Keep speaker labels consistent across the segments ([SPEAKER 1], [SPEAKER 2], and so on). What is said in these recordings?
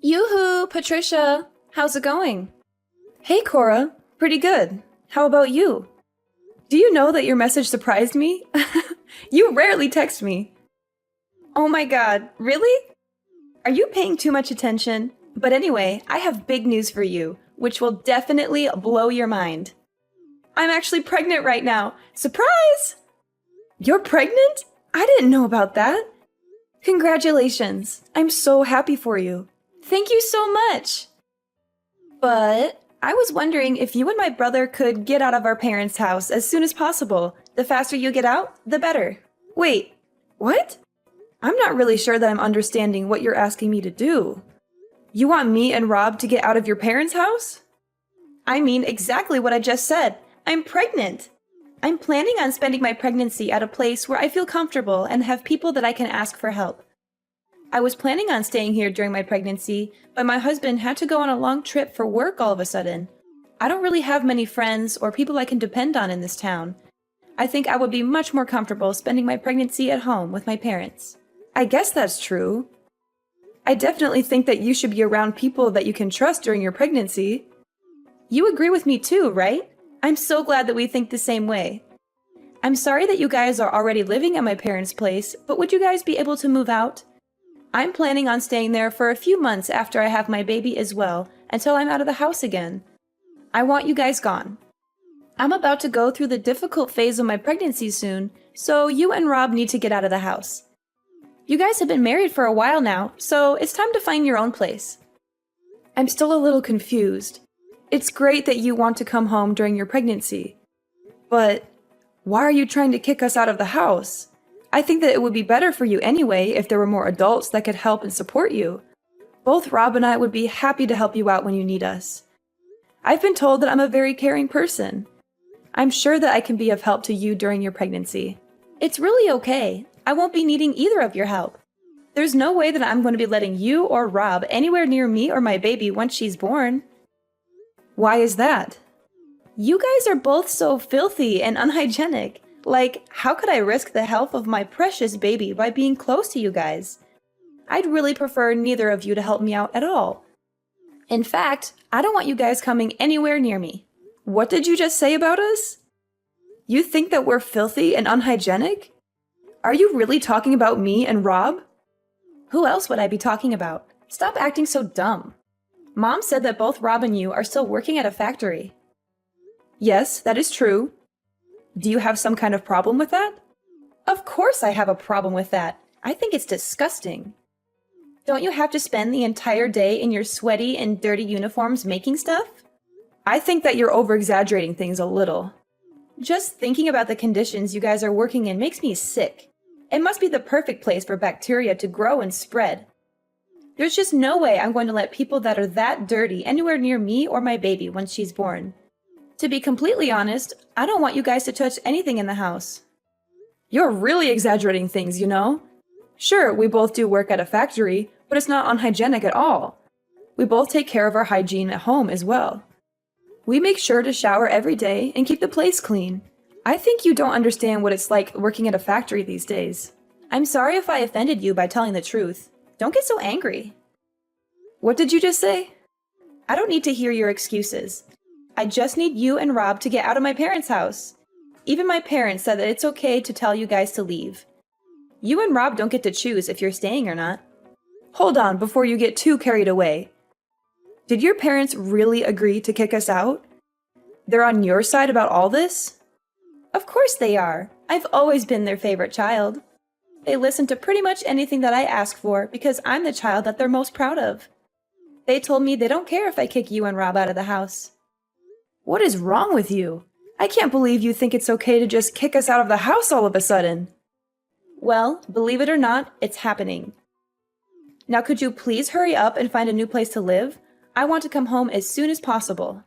[SPEAKER 1] Yoo-hoo, Patricia! How's it going? Hey, Cora. Pretty good. How about you? Do you know that your message surprised me? You rarely text me. Oh my god, really? Are you paying too much attention? But anyway, I have big news for you, which will definitely blow your mind. I'm actually pregnant right now. Surprise! You're pregnant? I didn't know about that. Congratulations. I'm so happy for you. Thank you so much. But I was wondering if you and my brother could get out of our parents' house as soon as possible. The faster you get out, the better. Wait, what? I'm not really sure that I'm understanding what you're asking me to do. You want me and Rob to get out of your parents' house? I mean exactly what I just said. I'm pregnant. I'm planning on spending my pregnancy at a place where I feel comfortable and have people that I can ask for help. I was planning on staying here during my pregnancy, but my husband had to go on a long trip for work all of a sudden. I don't really have many friends or people I can depend on in this town. I think I would be much more comfortable spending my pregnancy at home with my parents. I guess that's true. I definitely think that you should be around people that you can trust during your pregnancy. You agree with me too, right? I'm so glad that we think the same way. I'm sorry that you guys are already living at my parents' place, but would you guys be able to move out? I'm planning on staying there for a few months after I have my baby as well, until I'm out of the house again. I want you guys gone. I'm about to go through the difficult phase of my pregnancy soon, so you and Rob need to get out of the house. You guys have been married for a while now, so it's time to find your own place. I'm still a little confused. It's great that you want to come home during your pregnancy, but why are you trying to kick us out of the house? I think that it would be better for you anyway if there were more adults that could help and support you. Both Rob and I would be happy to help you out when you need us. I've been told that I'm a very caring person. I'm sure that I can be of help to you during your pregnancy. It's really okay. I won't be needing either of your help. There's no way that I'm going to be letting you or Rob anywhere near me or my baby once she's born. Why is that? You guys are both so filthy and unhygienic. Like, how could I risk the health of my precious baby by being close to you guys? I'd really prefer neither of you to help me out at all. In fact, I don't want you guys coming anywhere near me. What did you just say about us? You think that we're filthy and unhygienic? Are you really talking about me and Rob? Who else would I be talking about? Stop acting so dumb. Mom said that both Rob and you are still working at a factory. Yes, that is true. Do you have some kind of problem with that? Of course I have a problem with that. I think it's disgusting. Don't you have to spend the entire day in your sweaty and dirty uniforms making stuff? I think that you're over-exaggerating things a little. Just thinking about the conditions you guys are working in makes me sick. It must be the perfect place for bacteria to grow and spread. There's just no way I'm going to let people that are that dirty anywhere near me or my baby once she's born. To be completely honest, I don't want you guys to touch anything in the house. You're really exaggerating things, you know? Sure, we both do work at a factory, but it's not unhygienic at all. We both take care of our hygiene at home as well. We make sure to shower every day and keep the place clean. I think you don't understand what it's like working at a factory these days. I'm sorry if I offended you by telling the truth. Don't get so angry. What did you just say? I don't need to hear your excuses. I just need you and Rob to get out of my parents' house. Even my parents said that it's okay to tell you guys to leave. You and Rob don't get to choose if you're staying or not. Hold on before you get too carried away. Did your parents really agree to kick us out? They're on your side about all this? Of course they are. I've always been their favorite child. They listen to pretty much anything that I ask for because I'm the child that they're most proud of. They told me they don't care if I kick you and Rob out of the house. What is wrong with you? I can't believe you think it's okay to just kick us out of the house all of a sudden. Well, believe it or not, it's happening. Now could you please hurry up and find a new place to live? I want to come home as soon as possible.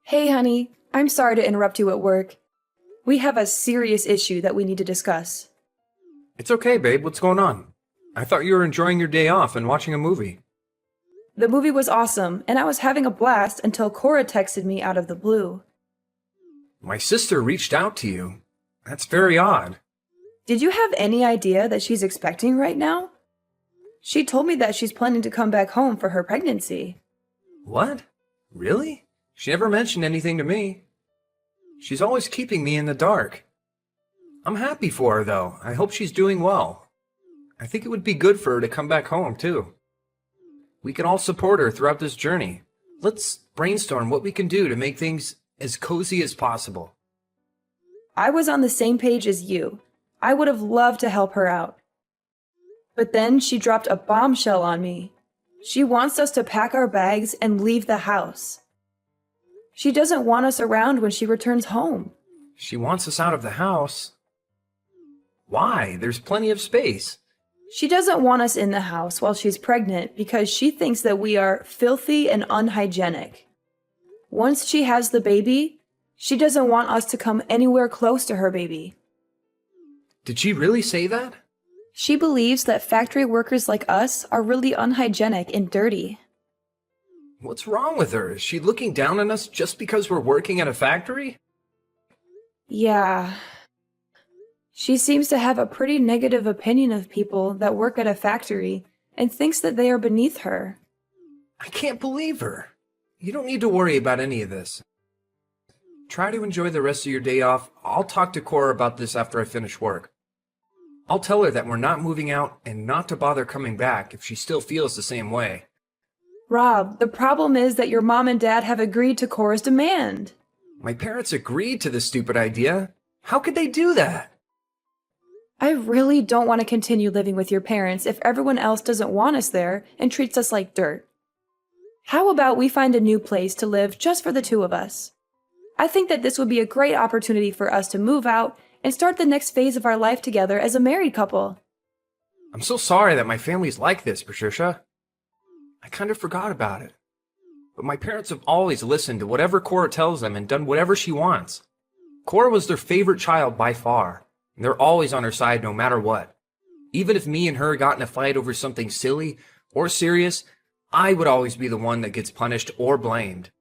[SPEAKER 1] Hey honey, I'm sorry to interrupt you at work. We have a serious issue that we need to discuss.
[SPEAKER 2] It's okay, babe. What's going on? I thought you were enjoying your day off and watching a movie.
[SPEAKER 1] The movie was awesome, and I was having a blast until Cora texted me out of the blue.
[SPEAKER 2] My sister reached out to you. That's very odd.
[SPEAKER 1] Did you have any idea that she's expecting right now? She told me that she's planning to come back home for her pregnancy.
[SPEAKER 2] What? Really? She never mentioned anything to me. She's always keeping me in the dark. I'm happy for her, though. I hope she's doing well. I think it would be good for her to come back home, too. We can all support her throughout this journey. Let's brainstorm what we can do to make things as cozy as possible.
[SPEAKER 1] I was on the same page as you. I would have loved to help her out. But then she dropped a bombshell on me. She wants us to pack our bags and leave the house. She doesn't want us around when she returns home.
[SPEAKER 2] She wants us out of the house. Why? There's plenty of space.
[SPEAKER 1] She doesn't want us in the house while she's pregnant because she thinks that we are filthy and unhygienic. Once she has the baby, she doesn't want us to come anywhere close to her baby.
[SPEAKER 2] Did she really say that?
[SPEAKER 1] She believes that factory workers like us are really unhygienic and dirty.
[SPEAKER 2] What's wrong with her? Is she looking down on us just because we're working at a factory?
[SPEAKER 1] Yeah. She seems to have a pretty negative opinion of people that work at a factory and thinks that they are beneath her.
[SPEAKER 2] I can't believe her. You don't need to worry about any of this. Try to enjoy the rest of your day off. I'll talk to Cora about this after I finish work. I'll tell her that we're not moving out and not to bother coming back if she still feels the same way.
[SPEAKER 1] Rob, the problem is that your mom and dad have agreed to Cora's demand.
[SPEAKER 2] My parents agreed to this stupid idea. How could they do that?
[SPEAKER 1] I really don't want to continue living with your parents if everyone else doesn't want us there and treats us like dirt. How about we find a new place to live just for the two of us? I think that this would be a great opportunity for us to move out and start the next phase of our life together as a married couple.
[SPEAKER 2] I'm so sorry that my family's like this, Patricia. I kind of forgot about it. But my parents have always listened to whatever Cora tells them and done whatever she wants. Cora was their favorite child by far, and they're always on her side no matter what. Even if me and her got in a fight over something silly or serious, I would always be the one that gets punished or blamed.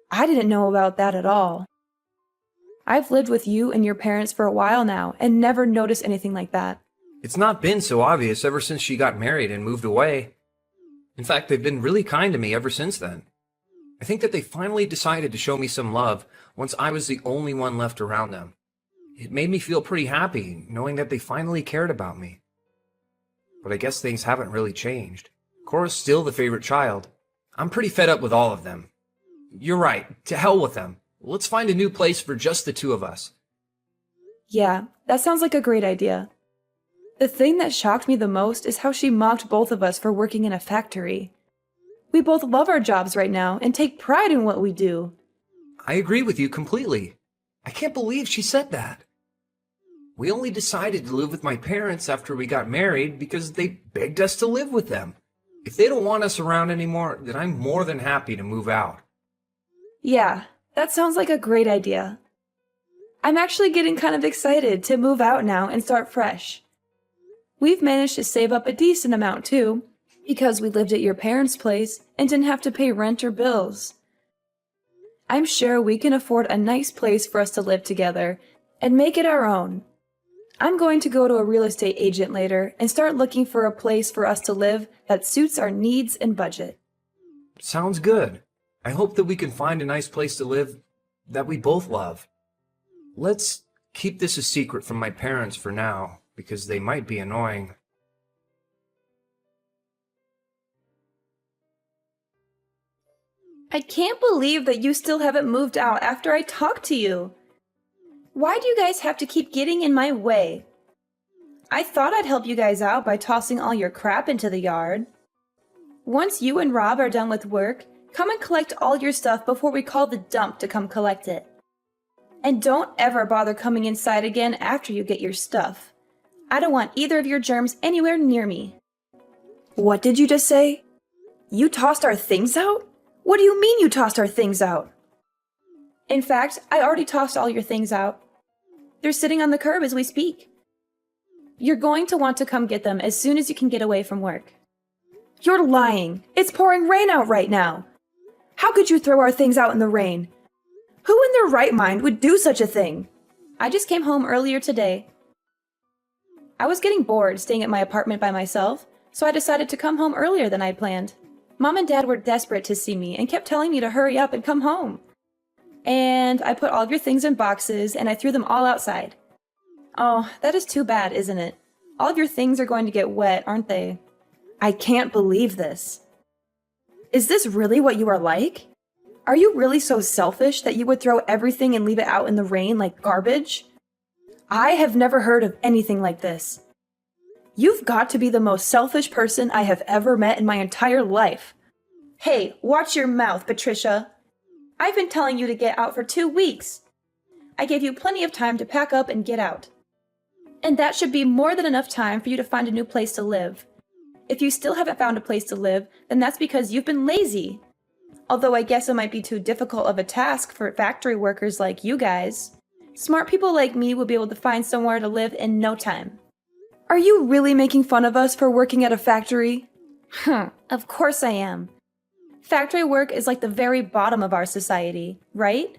[SPEAKER 1] I didn't know about that at all. I've lived with you and your parents for a while now and never noticed anything like that.
[SPEAKER 2] It's not been so obvious ever since she got married and moved away. In fact, they've been really kind to me ever since then. I think that they finally decided to show me some love once I was the only one left around them. It made me feel pretty happy knowing that they finally cared about me. But I guess things haven't really changed. Cora's still the favorite child. I'm pretty fed up with all of them. You're right, to hell with them. Let's find a new place for just the two of us.
[SPEAKER 1] Yeah, that sounds like a great idea. The thing that shocked me the most is how she mocked both of us for working in a factory. We both love our jobs right now and take pride in what we do.
[SPEAKER 2] I agree with you completely. I can't believe she said that. We only decided to live with my parents after we got married because they begged us to live with them. If they don't want us around anymore, then I'm more than happy to move out.
[SPEAKER 1] Yeah, that sounds like a great idea. I'm actually getting kind of excited to move out now and start fresh. We've managed to save up a decent amount too, because we lived at your parents' place and didn't have to pay rent or bills. I'm sure we can afford a nice place for us to live together and make it our own. I'm going to go to a real estate agent later and start looking for a place for us to live that suits our needs and budget.
[SPEAKER 2] Sounds good. I hope that we can find a nice place to live that we both love. Let's keep this a secret from my parents for now, because they might be annoying.
[SPEAKER 1] I can't believe that you still haven't moved out after I talked to you. Why do you guys have to keep getting in my way? I thought I'd help you guys out by tossing all your crap into the yard. Once you and Rob are done with work, come and collect all your stuff before we call the dump to come collect it. And don't ever bother coming inside again after you get your stuff. I don't want either of your germs anywhere near me. What did you just say? You tossed our things out? What do you mean you tossed our things out? In fact, I already tossed all your things out. They're sitting on the curb as we speak. You're going to want to come get them as soon as you can get away from work. You're lying. It's pouring rain out right now. How could you throw our things out in the rain? Who in their right mind would do such a thing? I just came home earlier today. I was getting bored staying at my apartment by myself, so I decided to come home earlier than I'd planned. Mom and Dad were desperate to see me and kept telling me to hurry up and come home. And I put all of your things in boxes and I threw them all outside. Oh, that is too bad, isn't it? All of your things are going to get wet, aren't they? I can't believe this. Is this really what you are like? Are you really so selfish that you would throw everything and leave it out in the rain like garbage? I have never heard of anything like this. You've got to be the most selfish person I have ever met in my entire life. Hey, watch your mouth, Patricia. I've been telling you to get out for 2 weeks. I gave you plenty of time to pack up and get out. And that should be more than enough time for you to find a new place to live. If you still haven't found a place to live, then that's because you've been lazy. Although I guess it might be too difficult of a task for factory workers like you guys. Smart people like me will be able to find somewhere to live in no time. Are you really making fun of us for working at a factory? Of course I am. Factory work is like the very bottom of our society, right?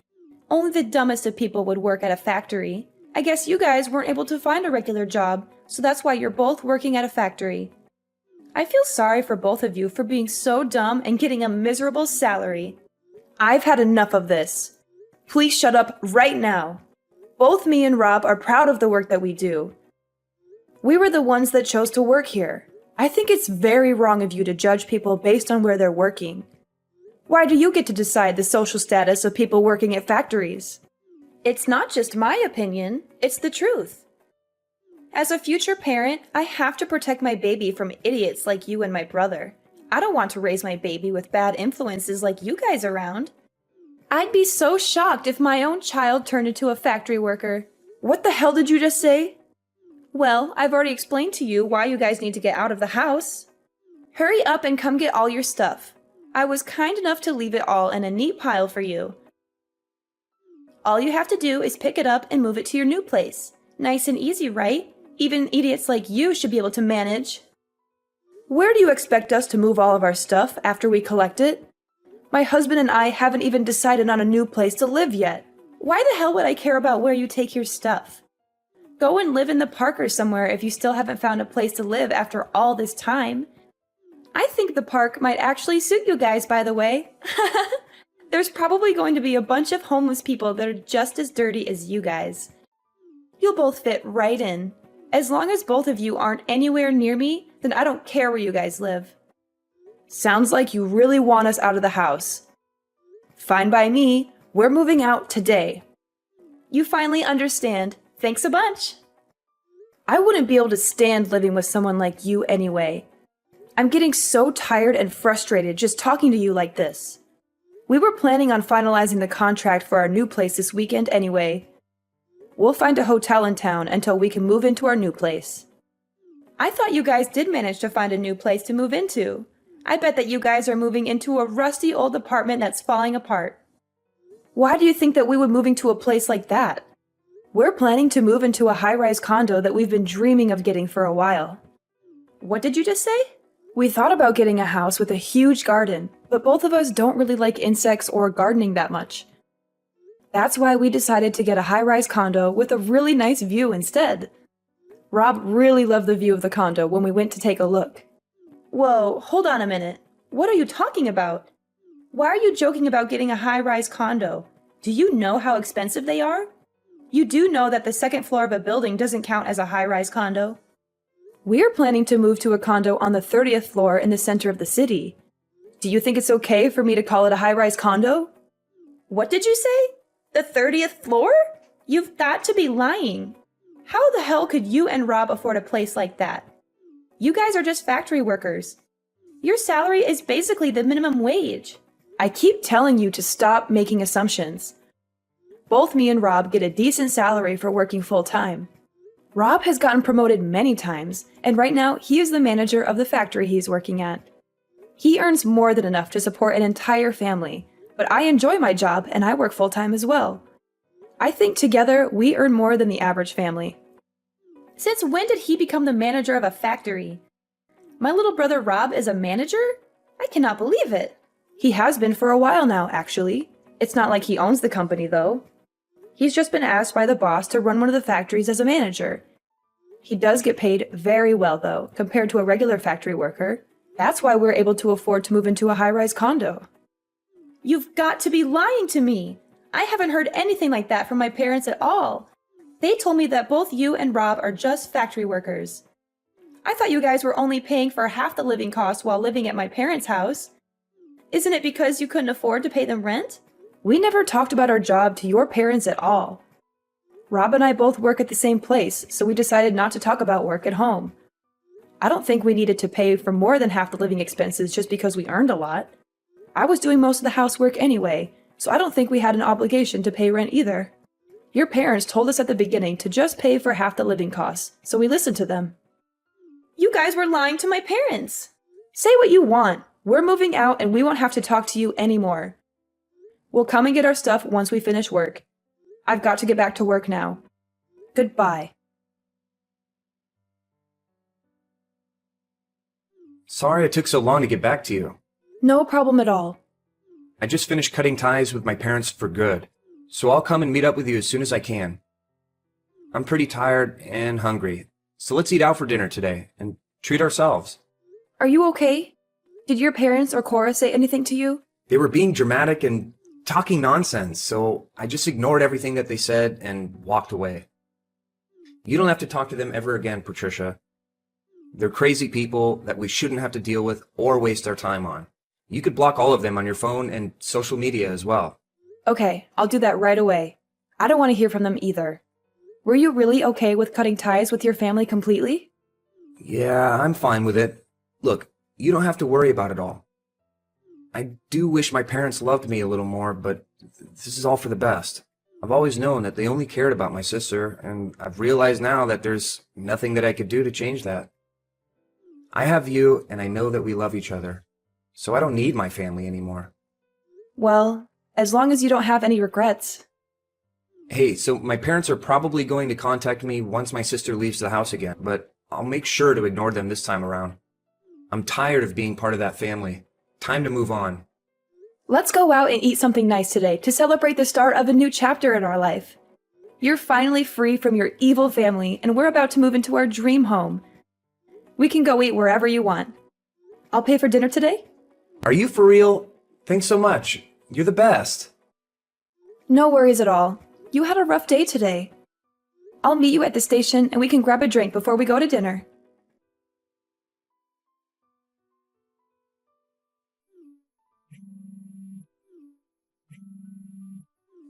[SPEAKER 1] Only the dumbest of people would work at a factory. I guess you guys weren't able to find a regular job, so that's why you're both working at a factory. I feel sorry for both of you for being so dumb and getting a miserable salary. I've had enough of this. Please shut up right now. Both me and Rob are proud of the work that we do. We were the ones that chose to work here. I think it's very wrong of you to judge people based on where they're working. Why do you get to decide the social status of people working at factories? It's not just my opinion, it's the truth. As a future parent, I have to protect my baby from idiots like you and my brother. I don't want to raise my baby with bad influences like you guys around. I'd be so shocked if my own child turned into a factory worker. What the hell did you just say? Well, I've already explained to you why you guys need to get out of the house. Hurry up and come get all your stuff. I was kind enough to leave it all in a neat pile for you. All you have to do is pick it up and move it to your new place. Nice and easy, right? Even idiots like you should be able to manage. Where do you expect us to move all of our stuff after we collect it? My husband and I haven't even decided on a new place to live yet. Why the hell would I care about where you take your stuff? Go and live in the park or somewhere if you still haven't found a place to live after all this time. I think the park might actually suit you guys, by the way. There's probably going to be a bunch of homeless people that are just as dirty as you guys. You'll both fit right in. As long as both of you aren't anywhere near me, then I don't care where you guys live. Sounds like you really want us out of the house. Fine by me. We're moving out today. You finally understand. Thanks a bunch. I wouldn't be able to stand living with someone like you anyway. I'm getting so tired and frustrated just talking to you like this. We were planning on finalizing the contract for our new place this weekend anyway. We'll find a hotel in town until we can move into our new place. I thought you guys did manage to find a new place to move into. I bet that you guys are moving into a rusty old apartment that's falling apart. Why do you think that we would move into a place like that? We're planning to move into a high-rise condo that we've been dreaming of getting for a while. What did you just say? We thought about getting a house with a huge garden, but both of us don't really like insects or gardening that much. That's why we decided to get a high-rise condo with a really nice view instead. Rob really loved the view of the condo when we went to take a look. Whoa, hold on a minute. What are you talking about? Why are you joking about getting a high-rise condo? Do you know how expensive they are? You do know that the second floor of a building doesn't count as a high-rise condo. We're planning to move to a condo on the 30th floor in the center of the city. Do you think it's okay for me to call it a high-rise condo? What did you say? The 30th floor? You've got to be lying. How the hell could you and Rob afford a place like that? You guys are just factory workers. Your salary is basically the minimum wage. I keep telling you to stop making assumptions. Both me and Rob get a decent salary for working full-time. Rob has gotten promoted many times, and right now he is the manager of the factory he's working at. He earns more than enough to support an entire family, but I enjoy my job and I work full-time as well. I think together we earn more than the average family. Since when did he become the manager of a factory? My little brother Rob is a manager? I cannot believe it. He has been for a while now, actually. It's not like he owns the company, though. He's just been asked by the boss to run one of the factories as a manager. He does get paid very well, though, compared to a regular factory worker. That's why we're able to afford to move into a high-rise condo. You've got to be lying to me! I haven't heard anything like that from my parents at all. They told me that both you and Rob are just factory workers. I thought you guys were only paying for half the living costs while living at my parents' house. Isn't it because you couldn't afford to pay them rent? We never talked about our job to your parents at all. Rob and I both work at the same place, so we decided not to talk about work at home. I don't think we needed to pay for more than half the living expenses just because we earned a lot. I was doing most of the housework anyway, so I don't think we had an obligation to pay rent either. Your parents told us at the beginning to just pay for half the living costs, so we listened to them. You guys were lying to my parents! Say what you want. We're moving out and we won't have to talk to you anymore. We'll come and get our stuff once we finish work. I've got to get back to work now. Goodbye.
[SPEAKER 2] Sorry it took so long to get back to you.
[SPEAKER 1] No problem at all.
[SPEAKER 2] I just finished cutting ties with my parents for good, so I'll come and meet up with you as soon as I can. I'm pretty tired and hungry, so let's eat out for dinner today and treat ourselves.
[SPEAKER 1] Are you okay? Did your parents or Cora say anything to you?
[SPEAKER 2] They were being dramatic and talking nonsense, so I just ignored everything that they said and walked away. You don't have to talk to them ever again, Patricia. They're crazy people that we shouldn't have to deal with or waste our time on. You could block all of them on your phone and social media as well.
[SPEAKER 1] Okay, I'll do that right away. I don't want to hear from them either. Were you really okay with cutting ties with your family completely?
[SPEAKER 2] Yeah, I'm fine with it. Look, you don't have to worry about it all. I do wish my parents loved me a little more, but this is all for the best. I've always known that they only cared about my sister, and I've realized now that there's nothing that I could do to change that. I have you, and I know that we love each other, so I don't need my family anymore.
[SPEAKER 1] Well, as long as you don't have any regrets.
[SPEAKER 2] Hey, so my parents are probably going to contact me once my sister leaves the house again, but I'll make sure to ignore them this time around. I'm tired of being part of that family. Time to move on.
[SPEAKER 1] Let's go out and eat something nice today to celebrate the start of a new chapter in our life. You're finally free from your evil family, and we're about to move into our dream home. We can go eat wherever you want. I'll pay for dinner today?
[SPEAKER 2] Are you for real? Thanks so much. You're the best.
[SPEAKER 1] No worries at all. You had a rough day today. I'll meet you at the station and we can grab a drink before we go to dinner.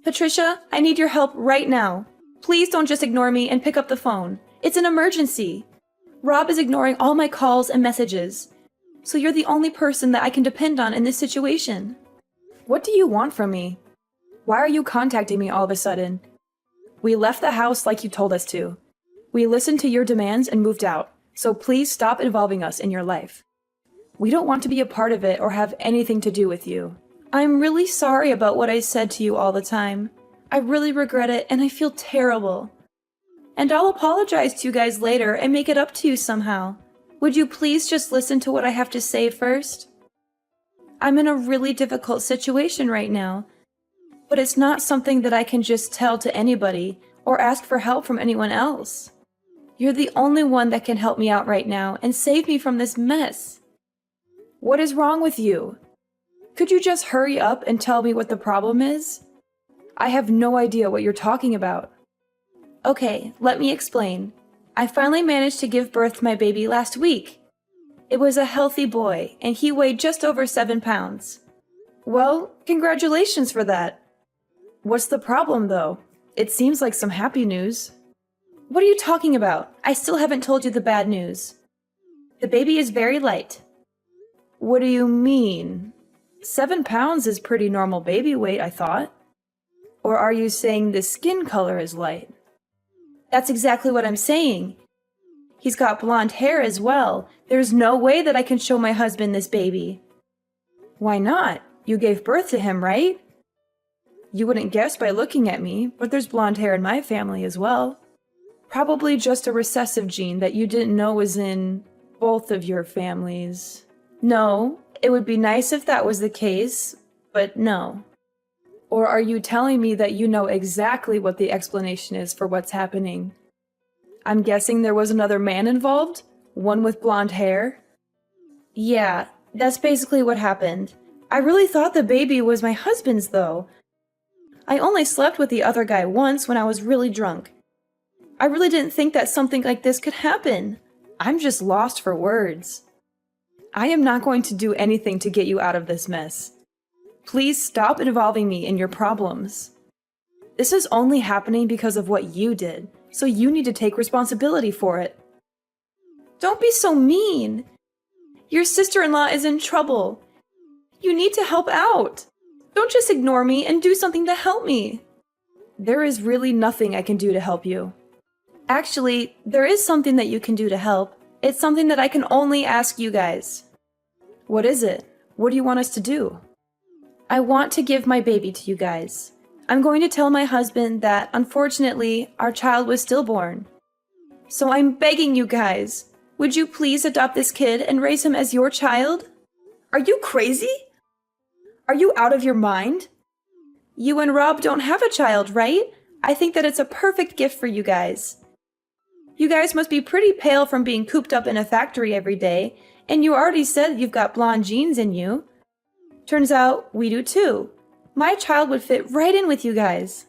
[SPEAKER 1] Patricia, I need your help right now. Please don't just ignore me and pick up the phone. It's an emergency. Rob is ignoring all my calls and messages. So you're the only person that I can depend on in this situation. What do you want from me? Why are you contacting me all of a sudden? We left the house like you told us to. We listened to your demands and moved out, so please stop involving us in your life. We don't want to be a part of it or have anything to do with you. I'm really sorry about what I said to you all the time. I really regret it and I feel terrible. And I'll apologize to you guys later and make it up to you somehow. Would you please just listen to what I have to say first? I'm in a really difficult situation right now, but it's not something that I can just tell to anybody or ask for help from anyone else. You're the only one that can help me out right now and save me from this mess. What is wrong with you? Could you just hurry up and tell me what the problem is? I have no idea what you're talking about. Okay, let me explain. I finally managed to give birth to my baby last week. It was a healthy boy, and he weighed just over 7 pounds. Well, congratulations for that. What's the problem, though? It seems like some happy news. What are you talking about? I still haven't told you the bad news. The baby is very light. What do you mean? 7 pounds is pretty normal baby weight, I thought. Or are you saying the skin color is light? That's exactly what I'm saying. He's got blonde hair as well. There's no way that I can show my husband this baby. Why not? You gave birth to him, right? You wouldn't guess by looking at me, but there's blonde hair in my family as well. Probably just a recessive gene that you didn't know was in both of your families. No, it would be nice if that was the case, but no. Or are you telling me that you know exactly what the explanation is for what's happening? I'm guessing there was another man involved? One with blonde hair? Yeah, that's basically what happened. I really thought the baby was my husband's, though. I only slept with the other guy once when I was really drunk. I really didn't think that something like this could happen. I'm just lost for words. I am not going to do anything to get you out of this mess. Please stop involving me in your problems. This is only happening because of what you did, so you need to take responsibility for it. Don't be so mean. Your sister-in-law is in trouble. You need to help out. Don't just ignore me and do something to help me. There is really nothing I can do to help you. Actually, there is something that you can do to help. It's something that I can only ask you guys. What is it? What do you want us to do? I want to give my baby to you guys. I'm going to tell my husband that, unfortunately, our child was stillborn. So I'm begging you guys, would you please adopt this kid and raise him as your child? Are you crazy? Are you out of your mind? You and Rob don't have a child, right? I think that it's a perfect gift for you guys. You guys must be pretty pale from being cooped up in a factory every day, and you already said you've got blonde genes in you. Turns out we do too. My child would fit right in with you guys.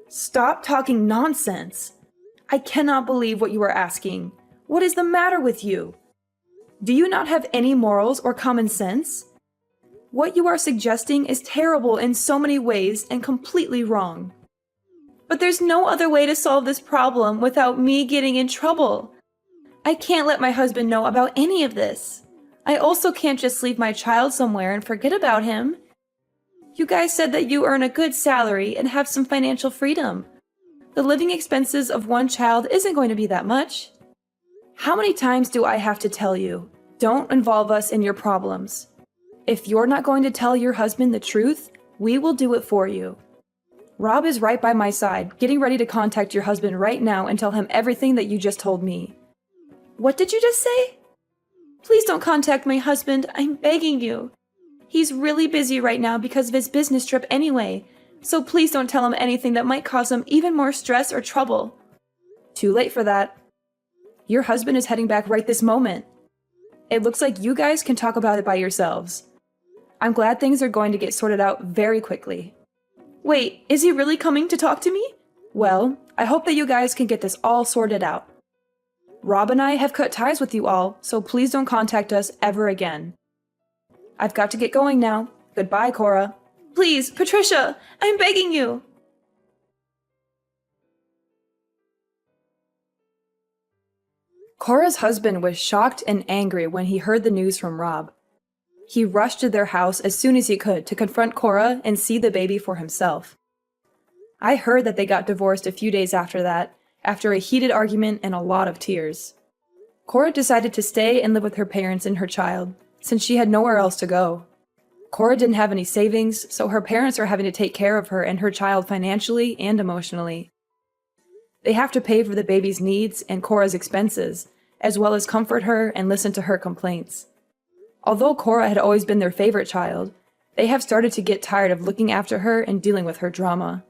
[SPEAKER 1] Stop talking nonsense. I cannot believe what you are asking. What is the matter with you? Do you not have any morals or common sense? What you are suggesting is terrible in so many ways and completely wrong. But there's no other way to solve this problem without me getting in trouble. I can't let my husband know about any of this. I also can't just leave my child somewhere and forget about him. You guys said that you earn a good salary and have some financial freedom. The living expenses of one child isn't going to be that much. How many times do I have to tell you? Don't involve us in your problems. If you're not going to tell your husband the truth, we will do it for you. Rob is right by my side, getting ready to contact your husband right now and tell him everything that you just told me. What did you just say? Please don't contact my husband, I'm begging you. He's really busy right now because of his business trip anyway, so please don't tell him anything that might cause him even more stress or trouble. Too late for that. Your husband is heading back right this moment. It looks like you guys can talk about it by yourselves. I'm glad things are going to get sorted out very quickly. Wait, is he really coming to talk to me? Well, I hope that you guys can get this all sorted out. Rob and I have cut ties with you all, so please don't contact us ever again. I've got to get going now. Goodbye, Cora. Please, Patricia, I'm begging you. Cora's husband was shocked and angry when he heard the news from Rob. He rushed to their house as soon as he could to confront Cora and see the baby for himself. I heard that they got divorced a few days after that, after a heated argument and a lot of tears. Cora decided to stay and live with her parents and her child, since she had nowhere else to go. Cora didn't have any savings, so her parents are having to take care of her and her child financially and emotionally. They have to pay for the baby's needs and Cora's expenses, as well as comfort her and listen to her complaints. Although Cora had always been their favorite child, they have started to get tired of looking after her and dealing with her drama.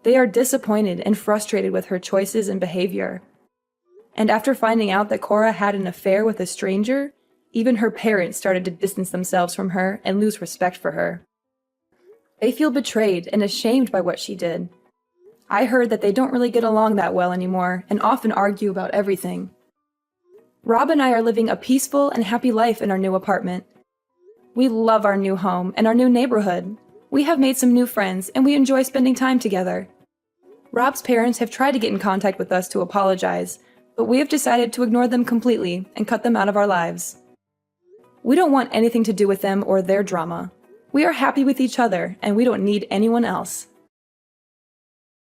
[SPEAKER 1] They are disappointed and frustrated with her choices and behavior. And after finding out that Cora had an affair with a stranger, even her parents started to distance themselves from her and lose respect for her. They feel betrayed and ashamed by what she did. I heard that they don't really get along that well anymore and often argue about everything. Rob and I are living a peaceful and happy life in our new apartment. We love our new home and our new neighborhood. We have made some new friends and we enjoy spending time together. Rob's parents have tried to get in contact with us to apologize, but we have decided to ignore them completely and cut them out of our lives. We don't want anything to do with them or their drama. We are happy with each other and we don't need anyone else.